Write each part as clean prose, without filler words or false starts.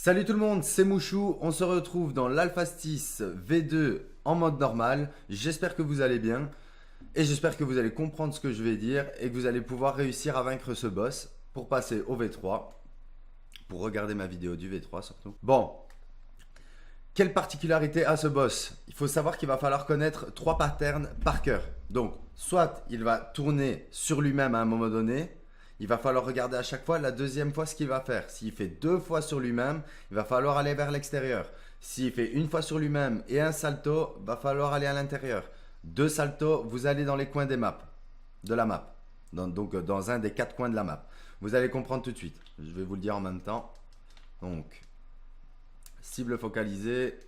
Salut tout le monde, c'est Mouchou, on se retrouve dans l'Alphastis V2 en mode normal. J'espère que vous allez bien et j'espère que vous allez comprendre ce que je vais dire et que vous allez pouvoir réussir à vaincre ce boss pour passer au V3, pour regarder ma vidéo du V3 surtout. Bon, quelle particularité a ce boss? Il faut savoir qu'il va falloir connaître trois patterns par cœur. Donc, soit il va tourner sur lui-même à un moment donné, il va falloir regarder à chaque fois la deuxième fois ce qu'il va faire. S'il fait deux fois sur lui-même, il va falloir aller vers l'extérieur. S'il fait une fois sur lui-même et un salto, il va falloir aller à l'intérieur. Deux saltos, vous allez dans les coins des maps, de la map. Donc dans un des quatre coins de la map. Vous allez comprendre tout de suite. Je vais vous le dire en même temps. Donc, cible focalisée.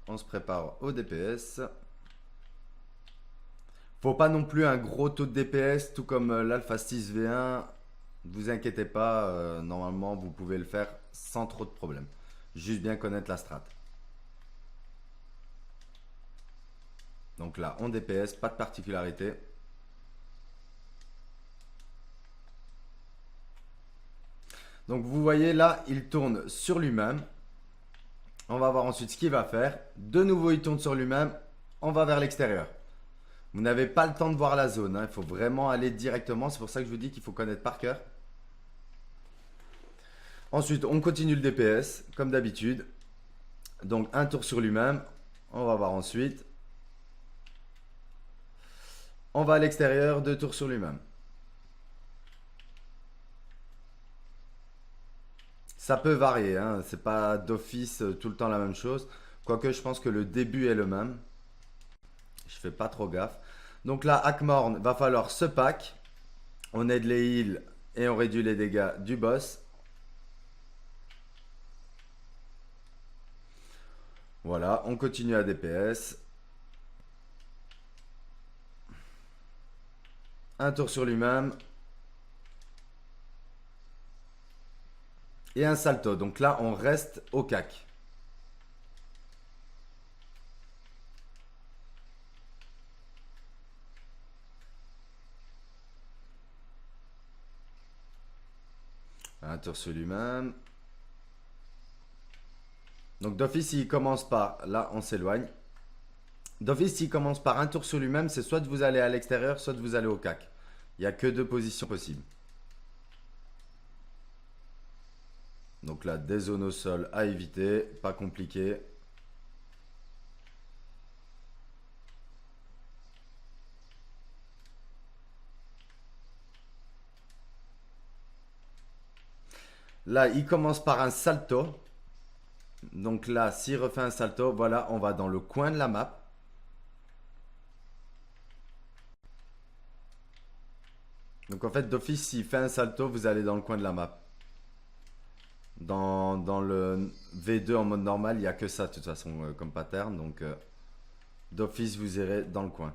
On se prépare au DPS. Faut pas non plus un gros taux de DPS, tout comme l'Alpha 6 V1. Ne vous inquiétez pas, normalement vous pouvez le faire sans trop de problèmes. Juste bien connaître la strat. Donc là, on DPS, pas de particularité. Donc vous voyez là, il tourne sur lui-même. On va voir ensuite ce qu'il va faire. De nouveau, il tourne sur lui-même. On va vers l'extérieur. Vous n'avez pas le temps de voir la zone, hein. Il faut vraiment aller directement. C'est pour ça que je vous dis qu'il faut connaître par cœur. Ensuite, on continue le DPS, comme d'habitude. Donc, un tour sur lui-même. On va voir ensuite. On va à l'extérieur, deux tours sur lui-même. Ça peut varier, hein. C'est pas d'office tout le temps la même chose. Quoique, je pense que le début est le même. Je fais pas trop gaffe. Donc là, Hackmorn, va falloir ce pack. On aide les heals et on réduit les dégâts du boss. Voilà, on continue à DPS. Un tour sur lui-même. Et un salto. Donc là, on reste au cac. Un tour sur lui-même. Donc d'office, il commence par... Là, on s'éloigne. D'office, s'il commence par un tour sur lui-même, c'est soit vous allez à l'extérieur, soit vous allez au cac. Il n'y a que deux positions possibles. Donc là, des zones au sol à éviter, pas compliqué. Là, il commence par un salto. Donc là, s'il refait un salto, voilà, on va dans le coin de la map. Donc en fait, d'office, s'il fait un salto, vous allez dans le coin de la map. Dans le V2 en mode normal, il n'y a que ça de toute façon comme pattern. Donc d'office, vous irez dans le coin.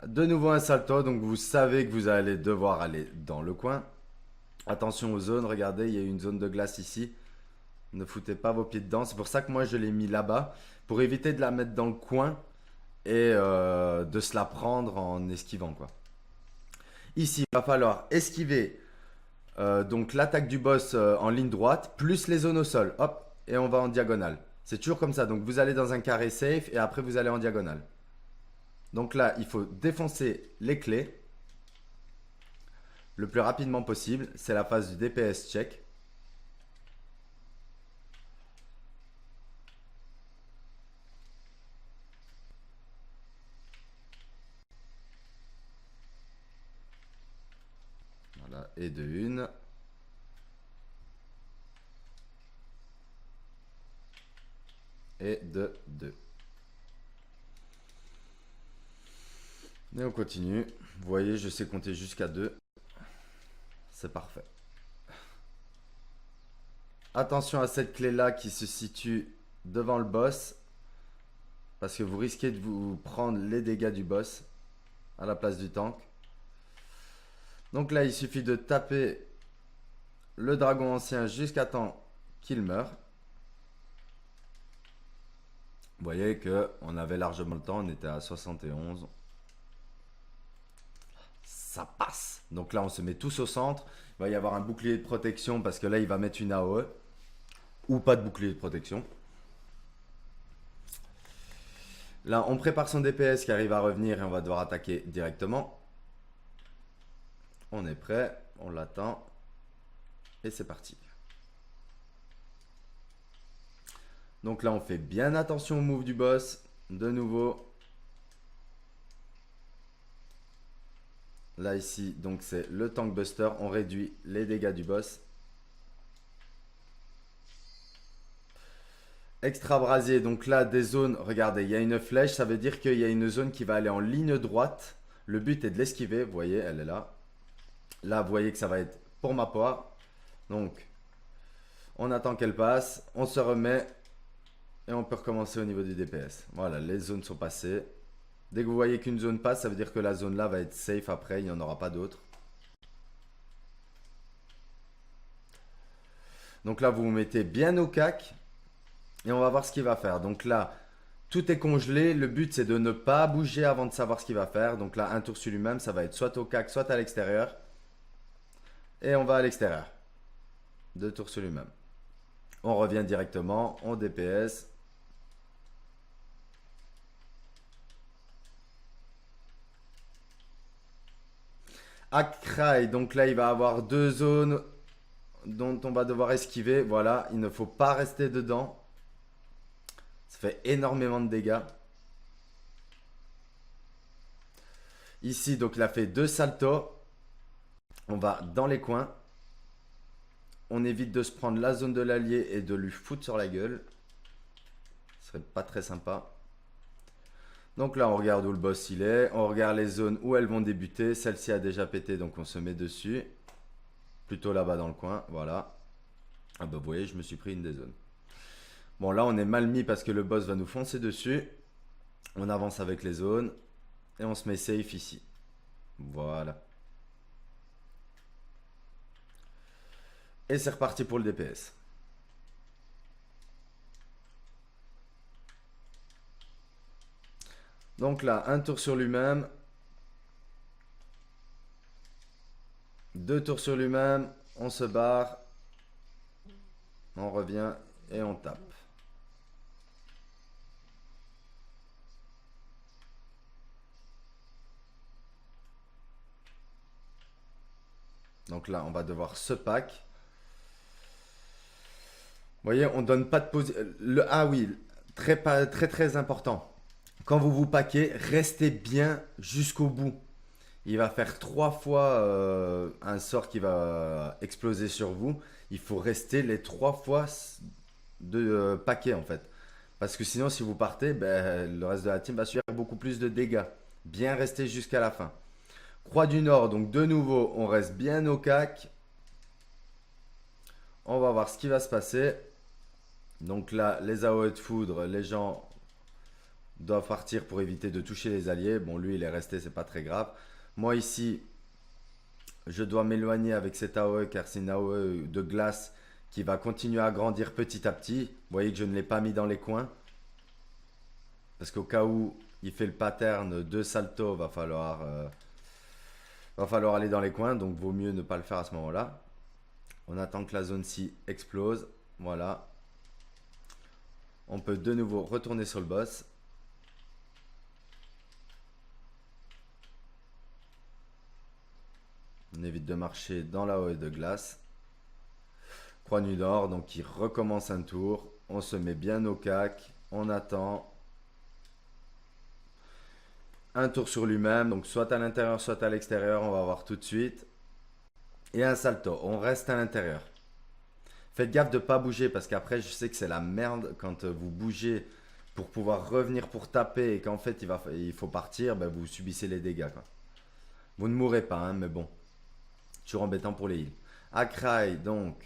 De nouveau un salto, donc vous savez que vous allez devoir aller dans le coin. Attention aux zones, regardez, il y a une zone de glace ici. Ne foutez pas vos pieds dedans. C'est pour ça que moi je l'ai mis là-bas. Pour éviter de la mettre dans le coin et de se la prendre en esquivant quoi. Ici, il va falloir esquiver donc l'attaque du boss en ligne droite, plus les zones au sol. Hop, et on va en diagonale. C'est toujours comme ça. Donc vous allez dans un carré safe et après vous allez en diagonale. Donc là, il faut défoncer les clés le plus rapidement possible. C'est la phase du DPS check. Voilà, et de une. Et de deux. Et on continue. Vous voyez, je sais compter jusqu'à 2. C'est parfait. Attention à cette clé-là qui se situe devant le boss. Parce que vous risquez de vous prendre les dégâts du boss à la place du tank. Donc là, il suffit de taper le dragon ancien jusqu'à temps qu'il meure. Vous voyez qu'on avait largement le temps, on était à 71. ça passe. Donc là, on se met tous au centre. Il va y avoir un bouclier de protection parce que là, il va mettre une AOE. Ou pas de bouclier de protection. Là, on prépare son DPS qui arrive à revenir et on va devoir attaquer directement. On est prêt, on l'attend. Et c'est parti. Donc là, on fait bien attention au move du boss. De nouveau. Là, ici, donc c'est le Tank Buster. On réduit les dégâts du boss. Extra brasier, donc là des zones, regardez, il y a une flèche, ça veut dire qu'il y a une zone qui va aller en ligne droite. Le but est de l'esquiver, vous voyez, elle est là. Là, vous voyez que ça va être pour ma part. Donc, on attend qu'elle passe, on se remet et on peut recommencer au niveau du DPS. Voilà, les zones sont passées. Dès que vous voyez qu'une zone passe, ça veut dire que la zone là va être safe après, il n'y en aura pas d'autres. Donc là, vous vous mettez bien au cac. Et on va voir ce qu'il va faire. Donc là, tout est congelé. Le but, c'est de ne pas bouger avant de savoir ce qu'il va faire. Donc là, un tour sur lui-même, ça va être soit au cac, soit à l'extérieur. Et on va à l'extérieur. 2 tours sur lui-même. On revient directement, on DPS. Akrai, donc là, il va avoir 2 zones dont on va devoir esquiver. Voilà, il ne faut pas rester dedans. Ça fait énormément de dégâts. Ici, donc, il a fait 2 saltos. On va dans les coins. On évite de se prendre la zone de l'allié et de lui foutre sur la gueule. Ce serait pas très sympa. Donc là, on regarde où le boss il est. On regarde les zones où elles vont débuter. Celle-ci a déjà pété, donc on se met dessus. Plutôt là-bas dans le coin. Voilà. Ah bah vous voyez, je me suis pris une des zones. Bon, là, on est mal mis parce que le boss va nous foncer dessus. On avance avec les zones. Et on se met safe ici. Voilà. Et c'est reparti pour le DPS. Donc là, un tour sur lui-même. 2 tours sur lui-même. On se barre. On revient et on tape. Donc là, on va devoir se pack. Vous voyez, on donne pas de position. Ah oui, très important. Quand vous vous paquez, restez bien jusqu'au bout. Il va faire 3 fois un sort qui va exploser sur vous. Il faut rester les 3 fois de paquet en fait. Parce que sinon, si vous partez, ben, le reste de la team va subir beaucoup plus de dégâts. Bien rester jusqu'à la fin. Croix du Nord, donc de nouveau, on reste bien au cac. On va voir ce qui va se passer. Donc là, les AOE de foudre, les gens doivent partir pour éviter de toucher les alliés. Bon, lui, il est resté, c'est pas très grave. Moi, ici, je dois m'éloigner avec cette AOE car c'est une AOE de glace qui va continuer à grandir petit à petit. Vous voyez que je ne l'ai pas mis dans les coins. Parce qu'au cas où il fait le pattern de salto, va falloir aller dans les coins. Donc, vaut mieux ne pas le faire à ce moment-là. On attend que la zone-ci explose. Voilà. On peut de nouveau retourner sur le boss. On évite de marcher dans la haie de glace. Croix du Nord, donc il recommence un tour. On se met bien au cac. On attend. Un tour sur lui-même, donc soit à l'intérieur, soit à l'extérieur. On va voir tout de suite. Et un salto. On reste à l'intérieur. Faites gaffe de ne pas bouger parce qu'après, je sais que c'est la merde quand vous bougez pour pouvoir revenir pour taper et qu'en fait, il faut partir. Ben, vous subissez les dégâts, quoi. Vous ne mourrez pas, hein, mais bon. Toujours embêtant pour les heals. Akrai, donc,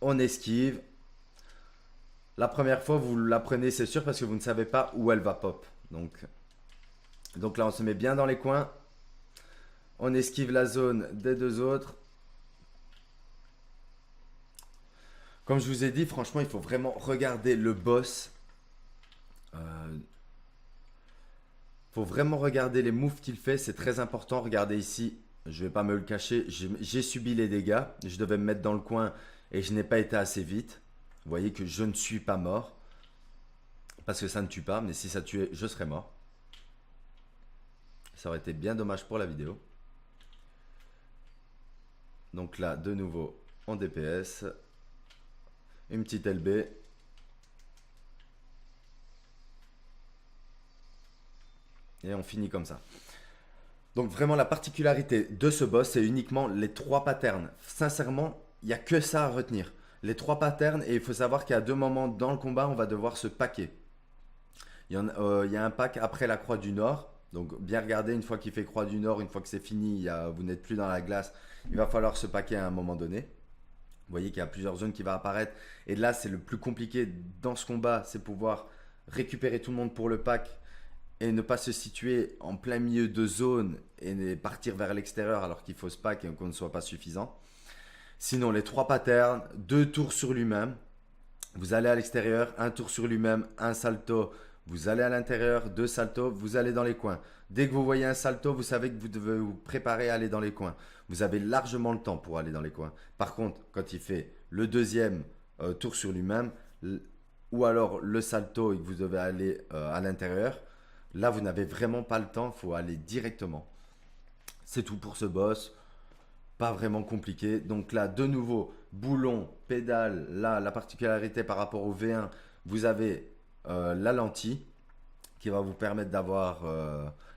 on esquive. La première fois, vous la prenez, c'est sûr, parce que vous ne savez pas où elle va pop. Donc là, on se met bien dans les coins. On esquive la zone des 2 autres. Comme je vous ai dit, franchement, il faut vraiment regarder le boss. Faut vraiment regarder les moves qu'il fait, c'est très important. Regardez ici, je vais pas me le cacher, j'ai subi les dégâts. Je devais me mettre dans le coin et je n'ai pas été assez vite. Vous voyez que je ne suis pas mort. Parce que ça ne tue pas, mais si ça tuait, je serais mort. Ça aurait été bien dommage pour la vidéo. Donc là, de nouveau, en DPS. Une petite LB. Et on finit comme ça. Donc vraiment la particularité de ce boss, c'est uniquement les 3 patterns. Sincèrement, il n'y a que ça à retenir. Les 3 patterns, et il faut savoir qu'à 2 moments dans le combat, on va devoir se packer. Il y a un pack après la croix du Nord. Donc bien regarder, une fois qu'il fait croix du Nord, une fois que c'est fini, vous n'êtes plus dans la glace, il va falloir se packer à un moment donné. Vous voyez qu'il y a plusieurs zones qui vont apparaître. Et là, c'est le plus compliqué dans ce combat, c'est pouvoir récupérer tout le monde pour le pack et ne pas se situer en plein milieu de zone et partir vers l'extérieur alors qu'il faut se pack et qu'on ne soit pas suffisant. Sinon, les 3 patterns, 2 tours sur lui-même. Vous allez à l'extérieur, 1 tour sur lui-même, un salto. Vous allez à l'intérieur, 2 saltos, vous allez dans les coins. Dès que vous voyez un salto, vous savez que vous devez vous préparer à aller dans les coins. Vous avez largement le temps pour aller dans les coins. Par contre, quand il fait le deuxième tour sur lui-même, ou alors le salto et que vous devez aller à l'intérieur, là vous n'avez vraiment pas le temps, il faut aller directement. C'est tout pour ce boss. Pas vraiment compliqué. Donc là, de nouveau, boulon, pédale. Là, la particularité par rapport au V1, vous avez la lentille qui va vous permettre d'avoir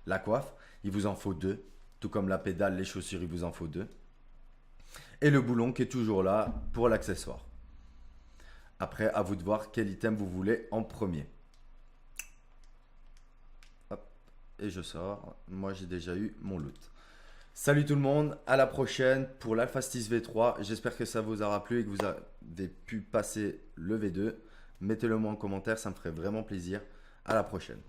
la coiffe. Il vous en faut 2. Tout comme la pédale, les chaussures, il vous en faut 2. Et le boulon qui est toujours là pour l'accessoire. Après, à vous de voir quel item vous voulez en premier. Hop, et je sors. Moi, j'ai déjà eu mon loot. Salut tout le monde, à la prochaine pour l'Alpha 6 V3. J'espère que ça vous aura plu et que vous avez pu passer le V2. Mettez-le moi en commentaire, ça me ferait vraiment plaisir. À la prochaine.